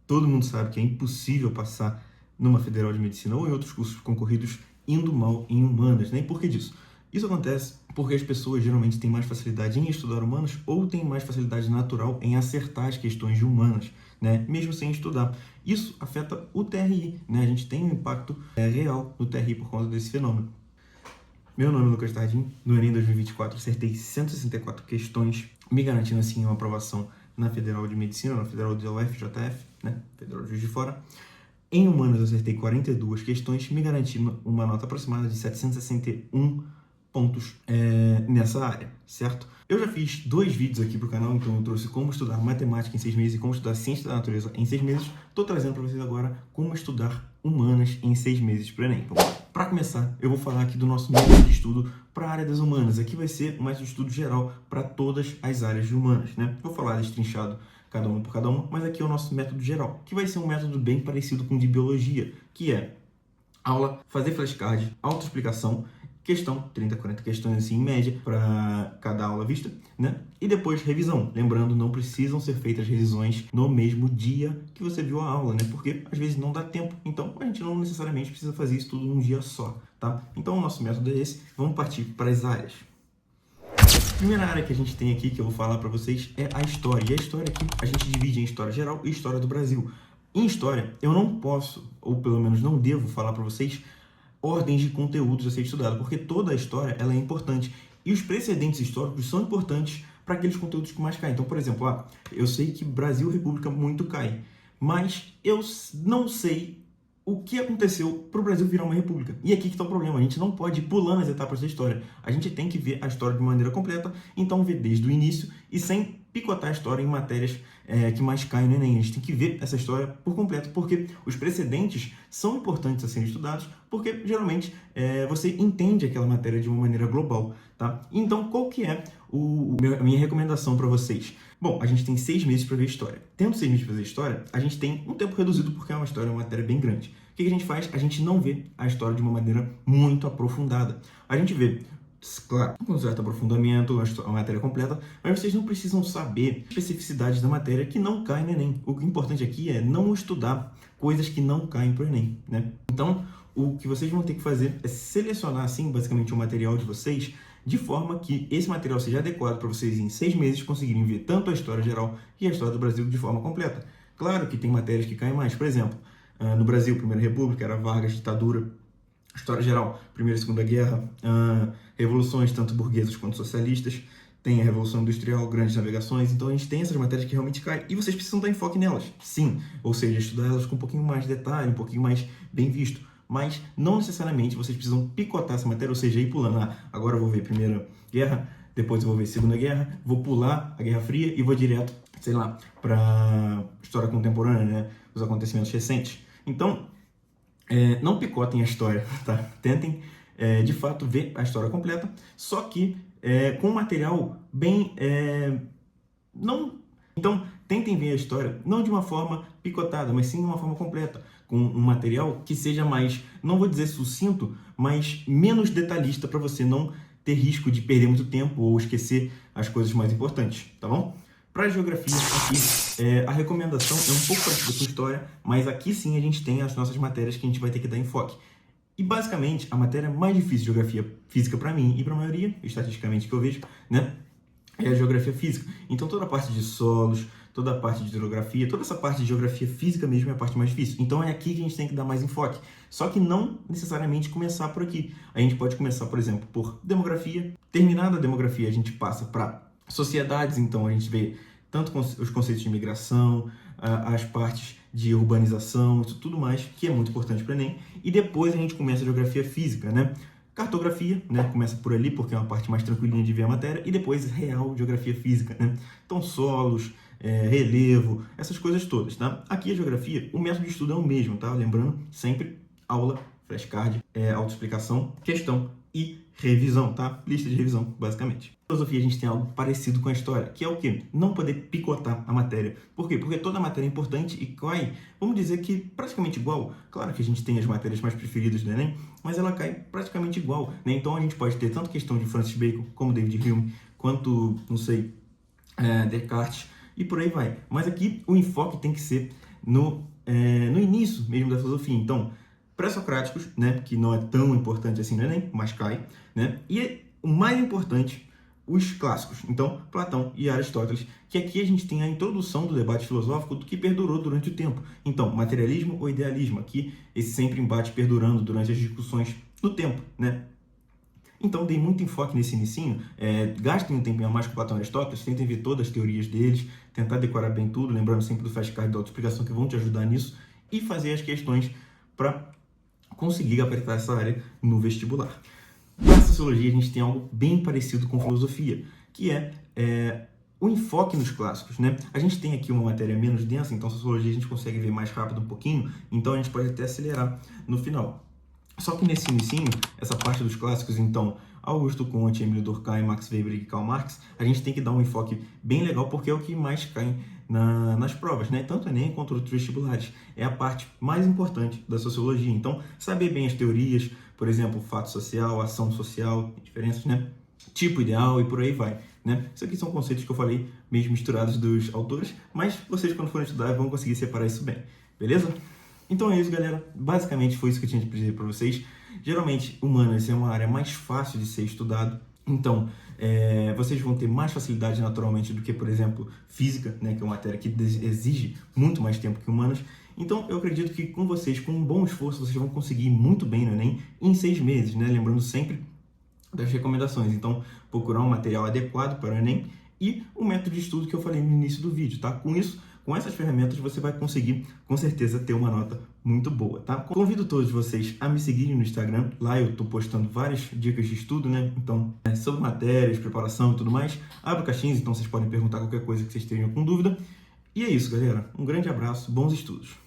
Todo mundo sabe que é impossível passar numa Federal de Medicina ou em outros cursos concorridos indo mal em humanas, né? E por que disso? Isso acontece porque as pessoas geralmente têm mais facilidade em estudar humanas ou têm mais facilidade natural em acertar as questões de humanas, né? Mesmo sem estudar. Isso afeta o TRI, né? A gente tem um impacto real no TRI por conta desse fenômeno. Meu nome é Lucas Tardim, no Enem 2024 acertei 164 questões, me garantindo assim uma aprovação na Federal de Medicina, na Federal da UFJF, né? Federal de Juiz de Fora. Em humanas eu acertei 42 questões, me garantindo uma nota aproximada de 761 pontos nessa área, certo? Eu já fiz 2 vídeos aqui para o canal, então eu trouxe como estudar matemática em 6 meses e como estudar ciência da natureza em 6 meses. Estou trazendo para vocês agora como estudar humanas em 6 meses para o Enem. Então, para começar, eu vou falar aqui do nosso método de estudo para a área das humanas. Aqui vai ser um método de estudo geral para todas as áreas de humanas, né? Vou falar destrinchado cada uma por cada uma, mas aqui é o nosso método geral, que vai ser um método bem parecido com o de biologia, que é aula, fazer flashcard, autoexplicação, questão, 30, 40 questões assim em média para cada aula vista, né? E depois revisão. Lembrando, não precisam ser feitas revisões no mesmo dia que você viu a aula, né? Porque às vezes não dá tempo, então a gente não necessariamente precisa fazer isso tudo num dia só, tá? Então o nosso método é esse. Vamos partir para as áreas. A primeira área que a gente tem aqui, que eu vou falar para vocês, é a história. E a história aqui a gente divide em história geral e história do Brasil. Em história, eu não posso, ou pelo menos não devo falar para vocês, ordens de conteúdos a ser estudado, porque toda a história ela é importante. E os precedentes históricos são importantes para aqueles conteúdos que mais caem. Então, por exemplo, eu sei que Brasil República muito cai, mas eu não sei o que aconteceu para o Brasil virar uma república. E aqui que está o problema, a gente não pode ir pulando as etapas da história. A gente tem que ver a história de maneira completa, então ver desde o início e sem picotar a história em matérias que mais caem no Enem. A gente tem que ver essa história por completo, porque os precedentes são importantes a serem estudados, porque geralmente você entende aquela matéria de uma maneira global, tá? Então, qual que é a minha recomendação para vocês? Bom, a gente tem 6 meses para ver história. Tendo 6 meses para ver história, a gente tem um tempo reduzido porque é uma história, uma matéria bem grande. O que a gente faz? A gente não vê a história de uma maneira muito aprofundada. A gente vê, claro, com certo aprofundamento, a matéria completa, mas vocês não precisam saber especificidades da matéria que não caem no Enem. O importante aqui é não estudar coisas que não caem para o Enem, né? Então, o que vocês vão ter que fazer é selecionar, assim, basicamente o material de vocês, de forma que esse material seja adequado para vocês em 6 meses conseguirem ver tanto a história geral e a história do Brasil de forma completa. Claro que tem matérias que caem mais, por exemplo, no Brasil, Primeira República, era Vargas, ditadura, história geral, Primeira e Segunda Guerra, revoluções tanto burguesas quanto socialistas, tem a Revolução Industrial, grandes navegações, então a gente tem essas matérias que realmente caem e vocês precisam dar enfoque nelas, sim, ou seja, estudar elas com um pouquinho mais de detalhe, um pouquinho mais bem visto. Mas não necessariamente vocês precisam picotar essa matéria, ou seja, ir pulando. Agora eu vou ver Primeira Guerra, depois eu vou ver Segunda Guerra, vou pular a Guerra Fria e vou direto, sei lá, para história contemporânea, né? Os acontecimentos recentes. Então, não picotem a história, tá? Tentem, de fato, ver a história completa, só que com material bem... não... Então, tentem ver a história não de uma forma picotada, mas sim de uma forma completa, com um material que seja mais, não vou dizer sucinto, mas menos detalhista para você não ter risco de perder muito tempo ou esquecer as coisas mais importantes, tá bom? Para a geografia, aqui, a recomendação é um pouco parecida com história, mas aqui sim a gente tem as nossas matérias que a gente vai ter que dar enfoque. E basicamente, a matéria mais difícil de geografia física para mim e para a maioria, estatisticamente que eu vejo, né? É a geografia física. Então toda a parte de solos, toda a parte de hidrografia, toda essa parte de geografia física mesmo é a parte mais difícil. Então é aqui que a gente tem que dar mais enfoque. Só que não necessariamente começar por aqui. A gente pode começar, por exemplo, por demografia. Terminada a demografia, a gente passa para sociedades. Então a gente vê tanto os conceitos de migração, as partes de urbanização, isso tudo mais, que é muito importante para o Enem. E depois a gente começa a geografia física, né? Cartografia, né? Começa por ali, porque é uma parte mais tranquilinha de ver a matéria, e depois real geografia física, né? Então, solos, relevo, essas coisas todas, tá? Aqui a geografia, o método de estudo é o mesmo, tá? Lembrando, sempre aula, flashcard, autoexplicação, questão e revisão, tá? Lista de revisão, basicamente. Na filosofia a gente tem algo parecido com a história, que é o quê? Não poder picotar a matéria. Por quê? Porque toda matéria é importante e cai, vamos dizer que praticamente igual. Claro que a gente tem as matérias mais preferidas do Enem, mas ela cai praticamente igual, né? Então a gente pode ter tanto questão de Francis Bacon, como David Hume, quanto, não sei, Descartes, e por aí vai. Mas aqui o enfoque tem que ser no início mesmo da filosofia. Então, pré-socráticos, né, que não é tão importante assim no Enem, mas cai, né? E o mais importante, os clássicos. Então, Platão e Aristóteles, que aqui a gente tem a introdução do debate filosófico do que perdurou durante o tempo. Então, materialismo ou idealismo? Aqui, esse sempre embate perdurando durante as discussões do tempo, né? Então, dei muito enfoque nesse inicinho. Gastem um tempinho a mais com Platão e Aristóteles, tentem ver todas as teorias deles, tentar decorar bem tudo, lembrando sempre do flashcard da autoexplicação que vão te ajudar nisso, e fazer as questões para conseguir apertar essa área no vestibular. Na sociologia, a gente tem algo bem parecido com filosofia, que é o enfoque nos clássicos, né? A gente tem aqui uma matéria menos densa, então sociologia a gente consegue ver mais rápido um pouquinho, então a gente pode até acelerar no final. Só que nesse inicinho, essa parte dos clássicos, então, Augusto Comte, Emile Durkheim, Max Weber e Karl Marx, a gente tem que dar um enfoque bem legal, porque é o que mais cai nas provas, né? Tanto Enem quanto outros vestibulares. É a parte mais importante da sociologia. Então, saber bem as teorias, por exemplo, fato social, ação social, diferenças, né? Tipo ideal e por aí vai, né? Isso aqui são conceitos que eu falei, meio misturados dos autores, mas vocês, quando forem estudar, vão conseguir separar isso bem, beleza? Então é isso, galera. Basicamente foi isso que eu tinha de dizer para vocês. Geralmente, humanas é uma área mais fácil de ser estudado. Então, vocês vão ter mais facilidade naturalmente do que, por exemplo, física, né, que é uma matéria que exige muito mais tempo que humanas. Então, eu acredito que com vocês, com um bom esforço, vocês vão conseguir ir muito bem no Enem em 6 meses, né? Lembrando sempre das recomendações. Então, procurar um material adequado para o Enem e o método de estudo que eu falei no início do vídeo, tá? Com isso, com essas ferramentas, você vai conseguir, com certeza, ter uma nota muito boa, tá? Convido todos vocês a me seguirem no Instagram. Lá eu tô postando várias dicas de estudo, né? Então, sobre matérias, preparação e tudo mais. Abro caixinhas, então vocês podem perguntar qualquer coisa que vocês tenham com dúvida. E é isso, galera. Um grande abraço, bons estudos!